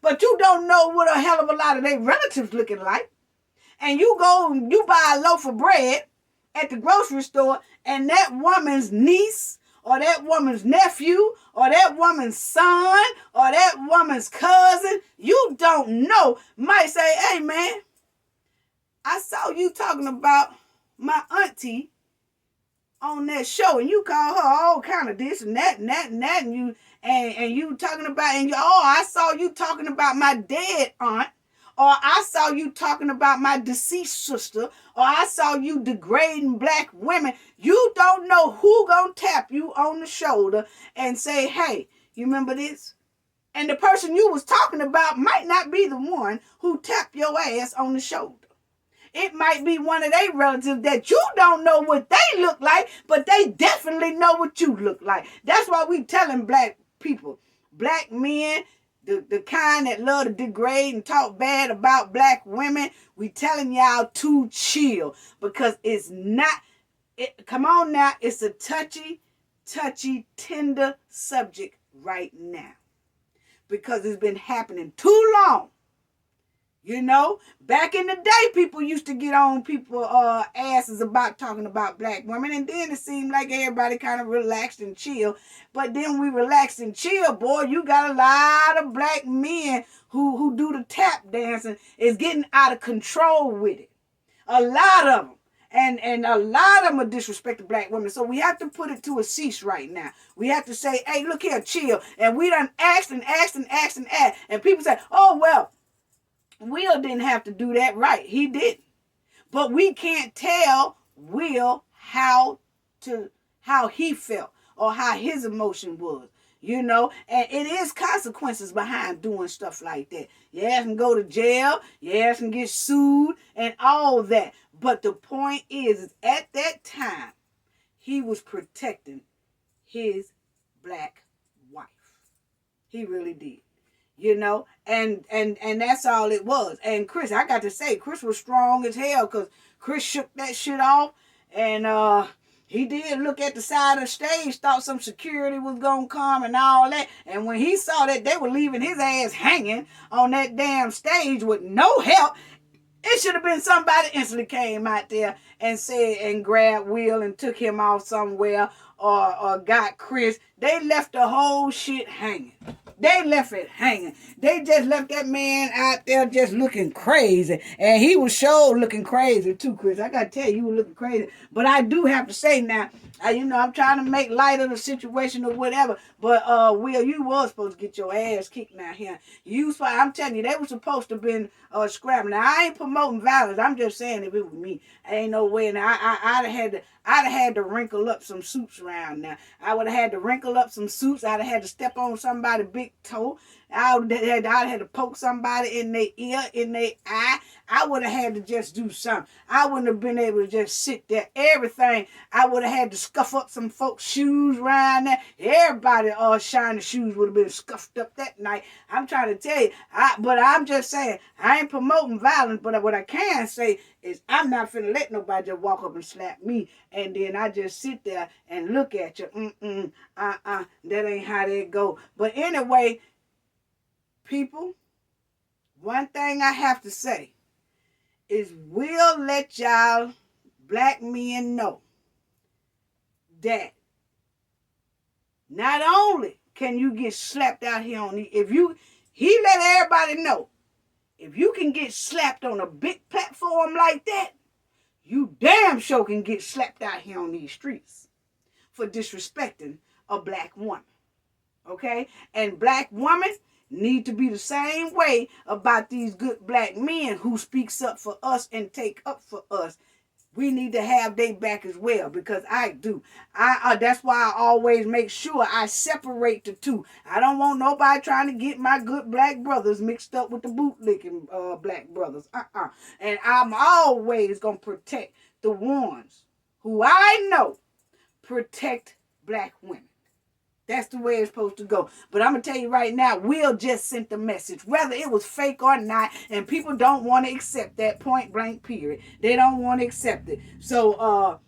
but you don't know what a hell of a lot of their relatives looking like. And you go and you buy a loaf of bread at the grocery store, and that woman's niece or that woman's nephew or that woman's son or that woman's cousin, you don't know, might say, hey man, I saw you talking about my auntie on that show, and you call her all kind of this and that and that and that, and you talking about, and I saw you talking about my dead aunt, or I saw you talking about my deceased sister, or I saw you degrading black women. You don't know who gonna tap you on the shoulder and say, hey, you remember this? And the person you was talking about might not be the one who tapped your ass on the shoulder. It might be one of their relatives that you don't know what they look like, but they definitely know what you look like. That's why we telling black people, black men, the kind that love to degrade and talk bad about black women, we telling y'all to chill, because it's not, come on now, it's a touchy, tender subject right now, because it's been happening too long. You know, back in the day, people used to get on people asses about talking about black women, and then it seemed like everybody kind of relaxed and chill. But then we relaxed and chill, boy, you got a lot of black men who do the tap dancing, is getting out of control with it. A lot of them. And a lot of them are disrespecting black women. So we have to put it to a cease right now. We have to say, hey, look here, chill. And we done asked. And people say, oh, well, Will didn't have to do that, right? He didn't. But we can't tell Will how he felt or how his emotion was, you know? And it is consequences behind doing stuff like that. You ask him to go to jail, you ask him to get sued and all that. But the point is at that time, he was protecting his black wife. He really did. You know, and that's all it was. And Chris, I got to say, Chris was strong as hell, because Chris shook that shit off, and he did look at the side of the stage, thought some security was gonna come and all that. And when he saw that they were leaving his ass hanging on that damn stage with no help, it should have been somebody instantly came out there and said and grabbed Will and took him off somewhere, or got Chris. They left the whole shit hanging. They left it hanging. They just left that man out there just looking crazy. And he was sure looking crazy too, Chris. I got to tell you, he was looking crazy. But I do have to say now, I'm trying to make light of the situation or whatever. But, Will, you was supposed to get your ass kicked now here. I'm telling you, they were supposed to have been scrapping. Now, I ain't promoting violence. I'm just saying if it was me, ain't no way. Now, I'd have had to wrinkle up some suits around now. I would have had to wrinkle up some suits. I'd have had to step on somebody's big toe. I'd had to poke somebody in their ear, in their eye. I would have had to just do something. I wouldn't have been able to just sit there. Everything. I would have had to scuff up some folks' shoes around there. Everybody shiny shoes would have been scuffed up that night. I'm trying to tell you. But I'm just saying, I ain't promoting violence, but what I can say is I'm not finna let nobody just walk up and slap me, and then I just sit there and look at you. That ain't how that go. But anyway, people, one thing I have to say is we'll let y'all black men know that not only can you get slapped out here on he let everybody know, if you can get slapped on a big platform like that, you damn sure can get slapped out here on these streets for disrespecting a black woman. Okay? And black women need to be the same way about these good black men who speaks up for us and take up for us. we need to have their back as well, because I do. That's why I always make sure I separate the two. I don't want nobody trying to get my good black brothers mixed up with the bootlicking black brothers. And I'm always gonna protect the ones who I know protect black women. That's the way it's supposed to go. But I'm going to tell you right now, Will just sent the message, whether it was fake or not, and people don't want to accept that, point blank period. They don't want to accept it. So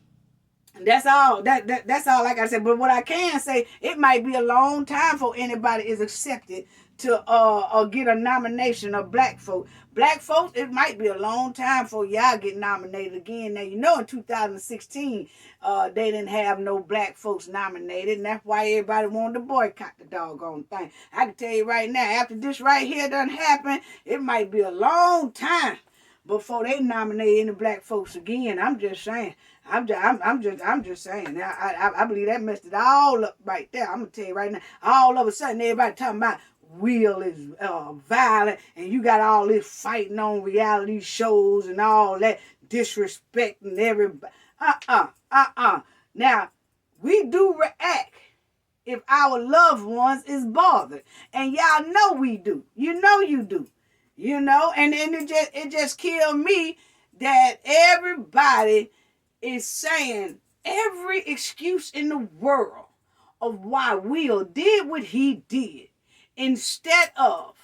that's all. That's all, like I said. But what I can say, it might be a long time for anybody is accepted to get a nomination of black folk. Black folks, it might be a long time for y'all get nominated again. Now, you know, in 2016, they didn't have no black folks nominated, and that's why everybody wanted to boycott the doggone thing. I can tell you right now, after this right here done happen, it might be a long time before they nominate any black folks again. I'm just saying. I'm just saying. I believe that messed it all up right there. I'm gonna tell you right now. All of a sudden, everybody talking about Will is violent, and you got all this fighting on reality shows and all that disrespecting everybody. Now, we do react if our loved ones is bothered, and y'all know we do. You know you do. You know, and it just killed me that everybody is saying every excuse in the world of why Will did what he did, instead of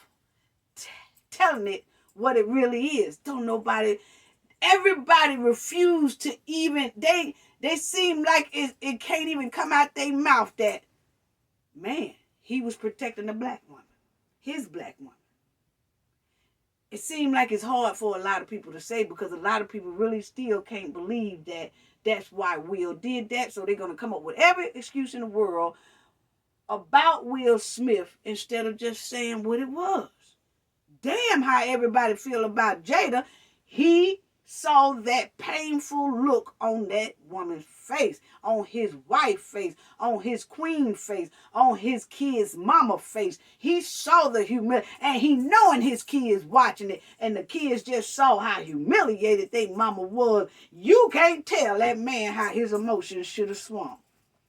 telling it what it really is. Everybody refused to even, they seem like it can't even come out their mouth that, man, he was protecting a black woman, his black woman. It seemed like it's hard for a lot of people to say, because a lot of people really still can't believe that that's why Will did that. So they're going to come up with every excuse in the world about Will Smith instead of just saying what it was. Damn how everybody feel about Jada. He saw that painful look on that woman's face, on his wife's face, on his queen face, on his kid's mama face. He saw the humility, and he knowing his kids watching it, and the kids just saw how humiliated their mama was. You can't tell that man how his emotions should have swung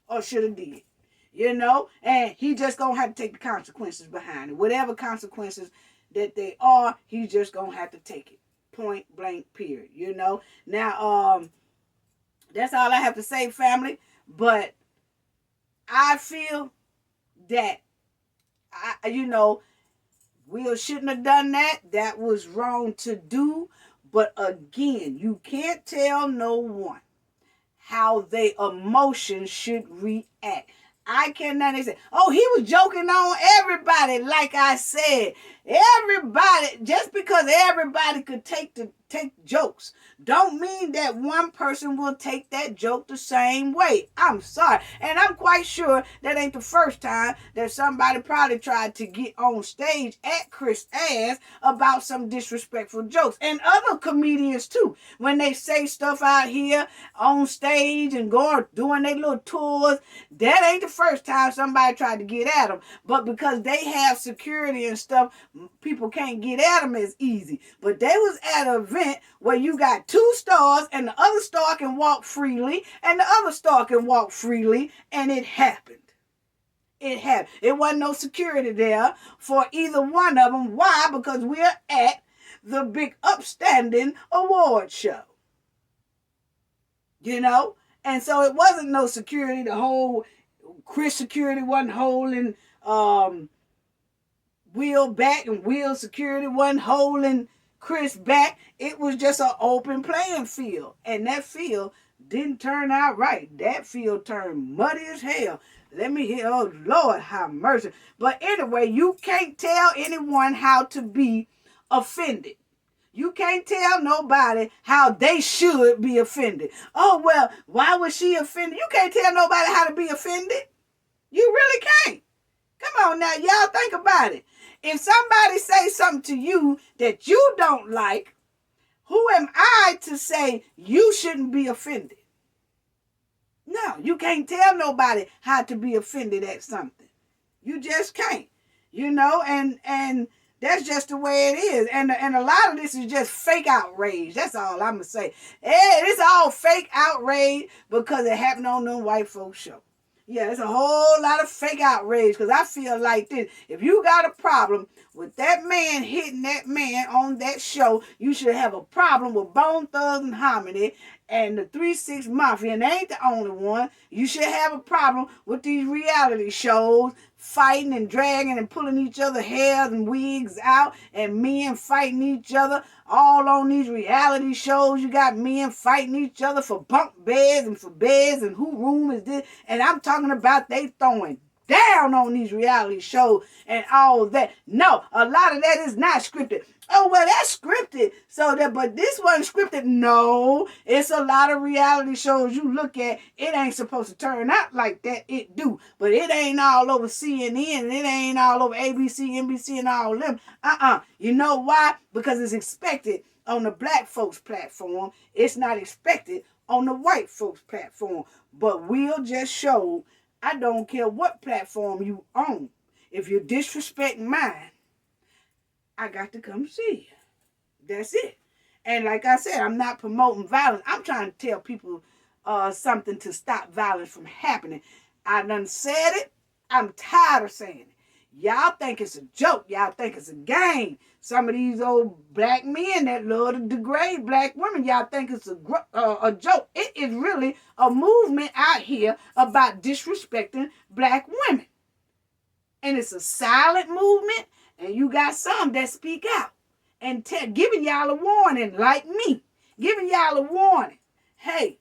or should have did. You know, and he just gonna have to take the consequences behind it. Whatever consequences that they are, he's just gonna have to take it. Point blank period. You know. Now, that's all I have to say, family. But I feel that Will shouldn't have done that. That was wrong to do. But again, you can't tell no one how their emotions should react. I cannot say, oh, he was joking on everybody. Like I said, everybody, just because everybody could take jokes, don't mean that one person will take that joke the same way. I'm sorry. And I'm quite sure that ain't the first time that somebody probably tried to get on stage at Chris' ass about some disrespectful jokes. And other comedians too. When they say stuff out here on stage and doing their little tours, that ain't the first time somebody tried to get at them. But because they have security and stuff, people can't get at them as easy. But they was at an event where you got two stars, and the other star can walk freely, and the other star can walk freely, and it happened. It happened. It wasn't no security there for either one of them. Why? Because we're at the big upstanding award show. You know? And so it wasn't no security. The whole Chris security wasn't holding Will back, and Will security wasn't holding Chris back. It was just an open playing field. And that field didn't turn out right. That field turned muddy as hell. Let me hear, oh Lord, have mercy. But anyway, you can't tell anyone how to be offended. You can't tell nobody how they should be offended. Oh, well, why was she offended? You can't tell nobody how to be offended. You really can't. Come on now, y'all think about it. If somebody say something to you that you don't like, who am I to say you shouldn't be offended? No, you can't tell nobody how to be offended at something. You just can't. You know, and That's just the way it is. And a lot of this is just fake outrage. That's all I'm going to say. It's all fake outrage because it happened on them white folks show. Yeah, it's a whole lot of fake outrage because I feel like this. If you got a problem with that man hitting that man on that show, you should have a problem with Bone Thugs and Harmony and the 3-6 Mafia, and they ain't the only one. You should have a problem with these reality shows fighting and dragging and pulling each other hairs and wigs out, and men fighting each other all on these reality shows. You got men fighting each other for bunk beds and for beds and who room is this, and I'm talking about they throwing down on these reality shows and all that. No, a lot of that is not scripted. Oh, well, that's scripted. But this wasn't scripted. No, it's a lot of reality shows you look at. It ain't supposed to turn out like that. It do. But it ain't all over CNN. And it ain't all over ABC, NBC, and all them. You know why? Because it's expected on the black folks platform. It's not expected on the white folks platform. But we'll just show, I don't care what platform you own. If you're disrespecting mine, I got to come see you. That's it. And like I said, I'm not promoting violence. I'm trying to tell people something to stop violence from happening. I done said it. I'm tired of saying it. Y'all think it's a joke. Y'all think it's a game. Some of these old black men that love to degrade black women, y'all think it's a joke. It is really a movement out here about disrespecting black women. And it's a silent movement. And you got some that speak out and giving y'all a warning, like me, giving y'all a warning. Hey,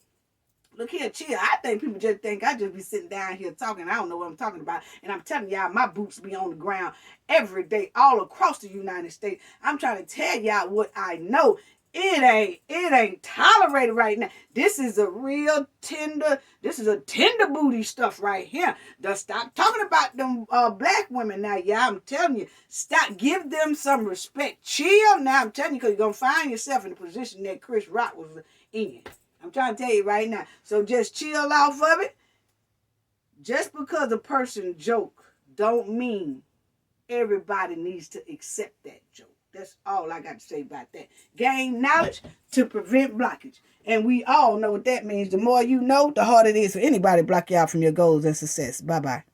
look here, chill. I think people just think I just be sitting down here talking. I don't know what I'm talking about. And I'm telling y'all, my boots be on the ground every day, all across the United States. I'm trying to tell y'all what I know. It ain't tolerated right now. This is a real tender booty stuff right here. Just stop talking about them black women now, y'all. I'm telling you, stop, give them some respect. Chill now, I'm telling you, because you're going to find yourself in the position that Chris Rock was in. I'm trying to tell you right now. So just chill off of it. Just because a person joke don't mean everybody needs to accept that joke. That's all I got to say about that. Gain knowledge to prevent blockage. And we all know what that means. The more you know, the harder it is for anybody to block you out from your goals and success. Bye-bye.